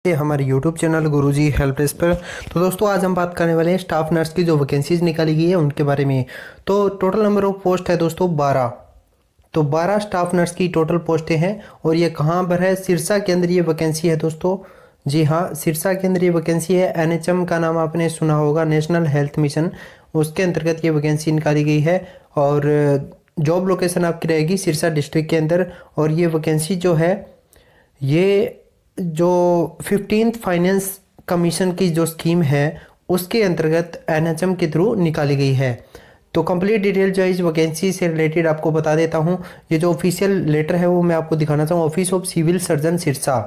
हमारे YouTube channel गुरुजी help desk पर। तो दोस्तों आज हम बात करने वाले हैं स्टाफ नर्स की जो वैकेंसीज निकाली गई है उनके बारे में। तो टोटल नंबर ऑफ पोस्ट है दोस्तों 12। तो 12 स्टाफ नर्स की टोटल पोस्टें हैं और ये कहाँ पर है? सिरसा केंद्रीय वैकेंसी है दोस्तों। जी हाँ, सिरसा केंद्रीय वैकेंसी है। NHM का नाम आपने सुना होगा, नेशनल हेल्थ मिशन, उसके अंतर्गत ये वैकेंसी निकाली गई है और जॉब लोकेशन आपकी रहेगी सिरसा डिस्ट्रिक्ट के अंदर। और ये वैकेंसी जो है ये जो 15th फाइनेंस कमीशन की जो स्कीम है उसके अंतर्गत NHM के थ्रू निकाली गई है। तो कंप्लीट डिटेल जो है इस वैकेंसी से रिलेटेड आपको बता देता हूँ। ये जो ऑफिशियल लेटर है वो मैं आपको दिखाना चाहूँ। Office of civil surgeon Sirsa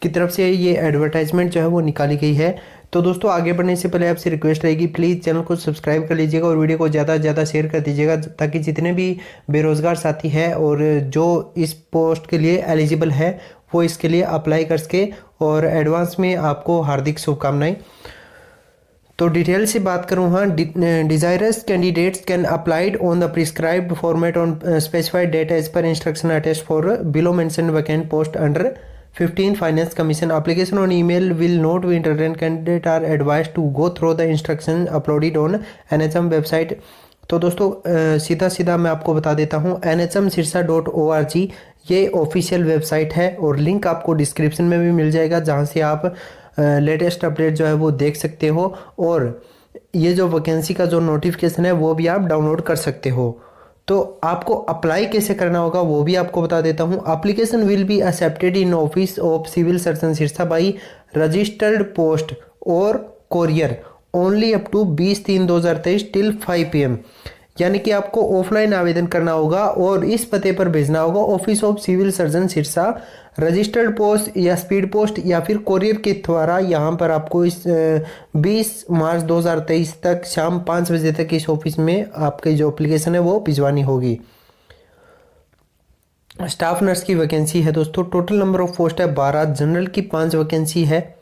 की तरफ से ये एडवर्टाइजमेंट जो है वो निकाली गई है। तो दोस्तों आगे बढ़ने से पहले आपसे रिक्वेस्ट रहेगी, प्लीज़ चैनल को सब्सक्राइब कर लीजिएगा और वीडियो को ज़्यादा से ज़्यादा शेयर कर दीजिएगा ताकि जितने भी बेरोज़गार साथी हैं और जो इस पोस्ट के लिए एलिजिबल है वो इसके लिए अप्लाई कर सके। और एडवांस में आपको हार्दिक शुभकामनाएं। तो डिटेल से बात करूँ, हाँ, desirous candidates can applied on the prescribed format on specified date as per instruction attached for below mention vacant post under 15 Finance Commission. Application on email will not be entertained. Candidate are advised to go through the instructions uploaded on NHM website. तो दोस्तों सीधा सीधा मैं आपको बता देता हूँ, NHMsirsa.org ये ऑफिशियल वेबसाइट है और लिंक आपको डिस्क्रिप्शन में भी मिल जाएगा जहाँ से आप लेटेस्ट अपडेट जो है वो देख सकते हो और ये जो वैकेंसी का जो नोटिफिकेशन है वो भी आप डाउनलोड कर सकते हो। तो आपको अप्लाई कैसे करना होगा वो भी आपको बता देता हूँ। Application will be accepted in office of civil surgeon Sirsa by registered post और courier only up to 20/3/2023 till 5 PM। यानी कि आपको ऑफलाइन आवेदन करना होगा और इस पते पर भेजना होगा, office of civil surgeon Sirsa, registered post या स्पीड पोस्ट या फिर कोरियर के द्वारा। यहाँ पर आपको इस 20 मार्च 2023 तक शाम 5 बजे तक इस ऑफिस में आपकी जो एप्लीकेशन है वो भिजवानी होगी। स्टाफ नर्स की वैकेंसी है दोस्तों। टोटल नंबर ऑफ पोस्ट है 12। जनरल की 5 वैकेंसी है,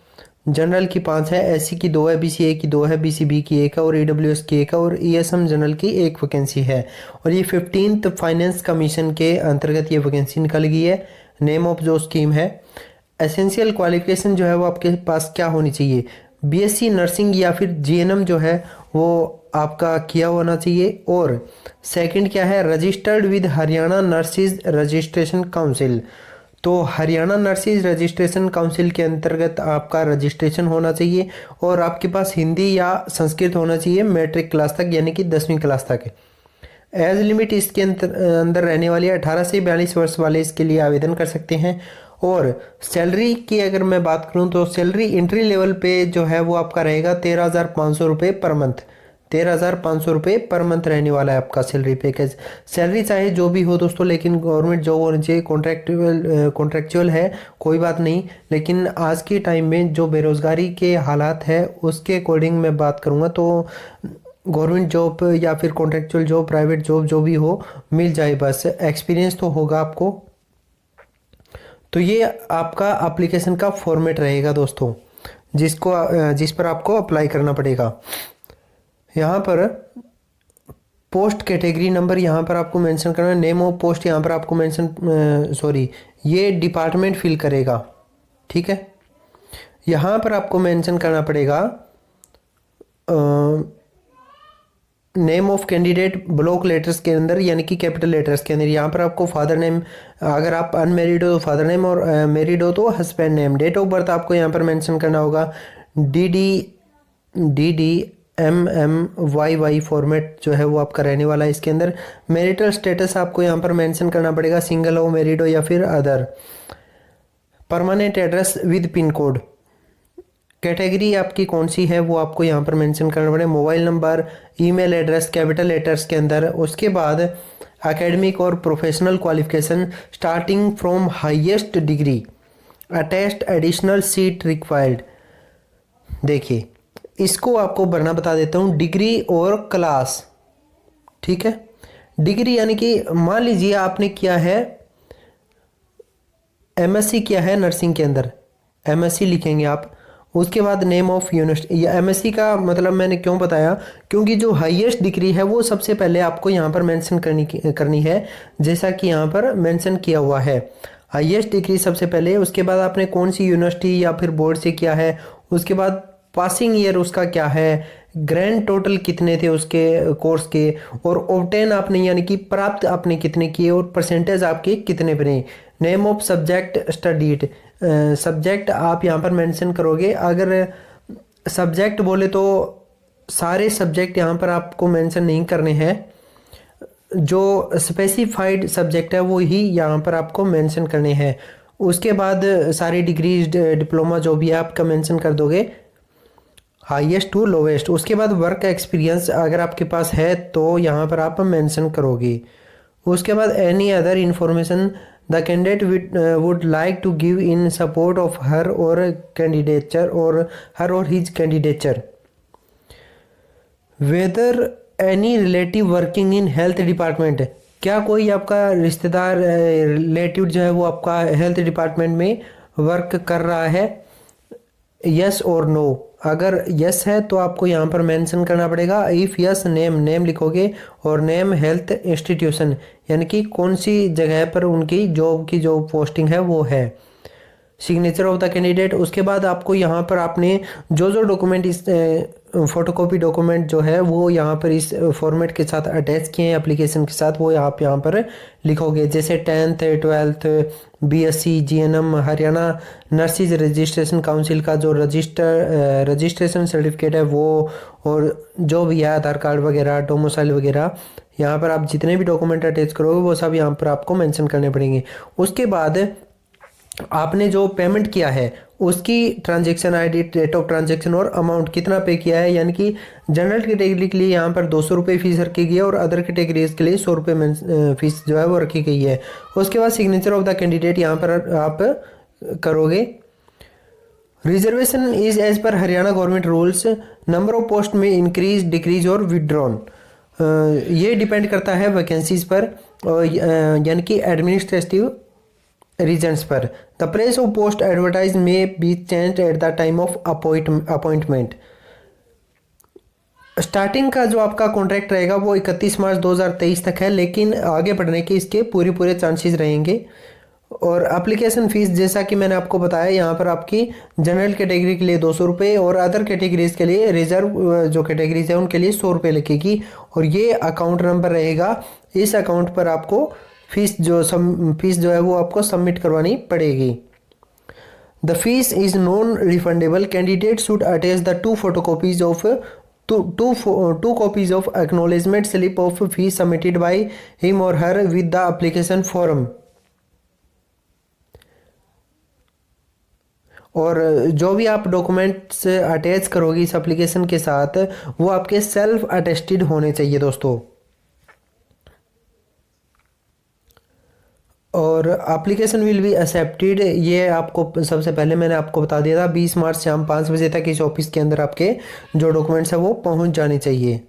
जनरल की 5 है, SC की 2 है, BCA की 2 है, BCB की 1 है और EWS की 1 है और ESM जनरल की 1 वैकेंसी है। और ये 15th फाइनेंस कमीशन के अंतर्गत ये वैकेंसी निकल गई है। नेम ऑफ जो स्कीम है, एसेंशियल क्वालिफिकेशन जो है वो आपके पास क्या होनी चाहिए? BSc नर्सिंग या फिर GNM जो है वो आपका किया होना चाहिए। और सेकंड क्या है? Registered with Haryana nurses registration council. तो हरियाणा नर्सिस रजिस्ट्रेशन काउंसिल के अंतर्गत आपका रजिस्ट्रेशन होना चाहिए और आपके पास हिंदी या संस्कृत होना चाहिए मैट्रिक क्लास तक, यानी कि 10वीं क्लास तक। एज लिमिट इसके अंदर रहने वाले 18 से 42 वर्ष वाले इसके लिए आवेदन कर सकते हैं। और सैलरी की अगर मैं बात करूं तो सैलरी एंट्री लेवल पे जो है वो आपका रहेगा 13,500 रुपये पर मंथ। 13,500 रुपये पर मंथ रहने वाला है आपका सैलरी पैकेज। सैलरी चाहे जो भी हो दोस्तों, लेकिन गवर्नमेंट जॉब होनी चाहिए। कॉन्ट्रैक्चुअल है कोई बात नहीं, लेकिन आज के टाइम में जो बेरोज़गारी के हालात है उसके अकॉर्डिंग मैं बात करूँगा तो गवर्नमेंट जॉब या फिर कॉन्ट्रैक्चुअल जॉब, प्राइवेट जॉब जो भी हो मिल जाए, बस एक्सपीरियंस तो होगा आपको। तो ये आपका एप्लीकेशन का फॉर्मेट रहेगा दोस्तों जिस पर आपको अप्लाई करना पड़ेगा। यहाँ पर पोस्ट कैटेगरी नंबर यहाँ पर आपको मेंशन करना है। नेम ऑफ पोस्ट यहाँ पर आपको मेंशन ये डिपार्टमेंट फिल करेगा, ठीक है। यहाँ पर आपको मेंशन करना पड़ेगा name of candidate block letters के अंदर, यानी कि कैपिटल लेटर्स के अंदर। यहाँ पर आपको फादर नेम, अगर आप अनमेरिड हो तो फादर नेम और मैरिड हो तो husband name. Date of birth आपको यहाँ पर मेंशन करना होगा। DDMMYY फॉर्मेट जो है वो आपका रहने वाला है इसके अंदर। मैरिटल स्टेटस आपको यहाँ पर मेंशन करना पड़ेगा, सिंगल हो, मैरिड हो या फिर other. Permanent address with pin code. Category आपकी कौन सी है वो आपको यहाँ पर मेंशन करना पड़ेगा। Mobile number, email address capital letters के अंदर। उसके बाद एकेडमिक और professional qualification starting from highest degree, attached additional seat required. देखिए इसको आपको भरना बता देता हूँ, डिग्री और क्लास, ठीक है। डिग्री यानी कि मान लीजिए आपने किया है MSc किया है नर्सिंग के अंदर, MSc लिखेंगे आप। उसके बाद नेम ऑफ यूनिवर्सिटी, या MSc का मतलब मैंने क्यों बताया, क्योंकि जो हाईएस्ट डिग्री है वो सबसे पहले आपको यहाँ पर मेंशन करनी है, जैसा कि यहाँ पर मेंशन किया हुआ है। हाईएस्ट डिग्री सबसे पहले, उसके बाद आपने कौन सी यूनिवर्सिटी या फिर बोर्ड से किया है, उसके बाद पासिंग ईयर उसका क्या है, ग्रैंड टोटल कितने थे उसके कोर्स के, और ऑब्टेन आपने यानी कि प्राप्त आपने कितने किए, और परसेंटेज आपके कितने बने। Name of subject studied, subject आप यहाँ पर मेंशन करोगे। अगर सब्जेक्ट बोले तो सारे सब्जेक्ट यहाँ पर आपको मेंशन नहीं करने हैं, जो स्पेसिफाइड सब्जेक्ट है वो ही यहाँ पर आपको मेंशन करने हैं। उसके बाद सारी डिग्रीज डिप्लोमा जो भी है आपका मेंशन कर दोगे, हाईएस्ट टू लोवेस्ट। उसके बाद वर्क एक्सपीरियंस अगर आपके पास है तो यहाँ पर आप मेंशन करोगे। उसके बाद any other information the candidate would like to give in support of her or candidature or her or his candidature, whether any relative working in health department, क्या कोई आपका रिश्तेदार रिलेटिव जो है वो आपका हेल्थ डिपार्टमेंट में वर्क कर रहा है, यस और नो। अगर यस है तो आपको यहाँ पर मेंशन करना पड़ेगा। इफ़ यस, नेम, नेम लिखोगे, और नेम हेल्थ इंस्टीट्यूशन यानी कि कौन सी जगह पर उनकी जॉब की जो पोस्टिंग है वो है। Signature of the candidate. उसके बाद आपको यहाँ पर आपने जो जो डॉक्यूमेंट इस फोटोकॉपी डॉक्यूमेंट जो है वो यहाँ पर इस फॉर्मेट के साथ अटैच किए हैं एप्लीकेशन के साथ, वो आप यहाँ पर लिखोगे। जैसे 10th 12th BSc GNM Haryana nurses registration council का जो रजिस्ट्रेशन सर्टिफिकेट है वो, और जो भी है आधार कार्ड वगैरह, डोमिसाइल वगैरह, यहाँ पर आप जितने भी डॉक्यूमेंट अटैच करोगे वो सब यहाँ पर आपको मेंशन करने पड़ेंगे। उसके बाद आपने जो पेमेंट किया है उसकी transaction ID, date of transaction और अमाउंट कितना पे किया है, यानी कि जनरल कैटेगरी के लिए यहाँ पर 200 रुपये फीस रखी गई है और अदर कैटेगरीज के लिए 100 रुपये फीस जो है वो रखी गई है। उसके बाद सिग्नेचर ऑफ द कैंडिडेट यहाँ पर आप करोगे। Reservation is as per Haryana government rules, number of post में इंक्रीज, डिक्रीज और विड्रॉन, ये डिपेंड करता है वैकेंसीज पर, यानी कि एडमिनिस्ट्रेटिव रीजन्स पर। The price of post advertise may be change at the time of appointment. Starting का जो आपका कॉन्ट्रैक्ट रहेगा वो 31 मार्च 2023 तक है, लेकिन आगे बढ़ने के इसके पूरे चांसेस रहेंगे। और एप्लीकेशन फ़ीस जैसा कि मैंने आपको बताया, यहाँ पर आपकी जनरल कैटेगरी के लिए 200 रुपये और अदर कैटेगरीज के लिए, रिजर्व जो कैटेगरीज है उनके लिए 100 रुपये लगेगी। और ये अकाउंट नंबर रहेगा, इस अकाउंट पर आपको फीस जो है वो आपको सबमिट करवानी पड़ेगी। The fees is non refundable, candidate should attach the two photocopies of two copies of acknowledgement slip of fee submitted by him or her with the application form। और जो भी आप डॉक्यूमेंट्स अटैच करोगे इस application के साथ वो आपके सेल्फ अटेस्टेड होने चाहिए दोस्तों। और एप्लीकेशन विल बी एक्सेप्टेड, ये आपको सबसे पहले मैंने आपको बता दिया था 20 मार्च शाम 5 बजे तक इस ऑफिस के अंदर आपके जो डॉक्यूमेंट्स है वो पहुंच जाने चाहिए।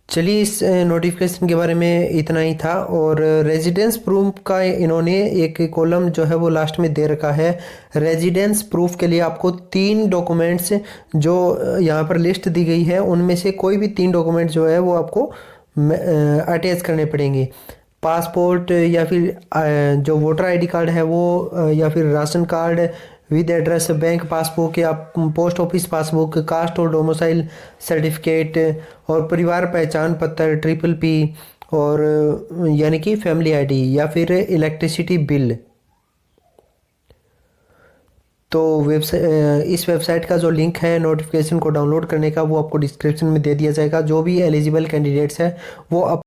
चलिए, इस नोटिफिकेशन के बारे में इतना ही था। और रेजिडेंस प्रूफ का इन्होंने एक कॉलम जो है वो लास्ट में दे रखा है। रेजिडेंस प्रूफ के लिए आपको 3 डॉक्यूमेंट्स जो यहाँ पर लिस्ट दी गई है उनमें से कोई भी 3 डॉक्यूमेंट जो है वो आपको अटैच करने पड़ेंगे। पासपोर्ट या फिर जो वोटर आईडी कार्ड है वो, या फिर ration card with address, bank passbook या पोस्ट ऑफिस पासबुक, कास्ट और डोमिसाइल सर्टिफिकेट, और परिवार पहचान पत्र PPP, और यानी कि फैमिली आईडी, या फिर इलेक्ट्रिसिटी बिल। तो इस वेबसाइट का जो लिंक है नोटिफिकेशन को डाउनलोड करने का वो आपको डिस्क्रिप्शन में दे दिया जाएगा। जो भी एलिजिबल कैंडिडेट्स हैं वो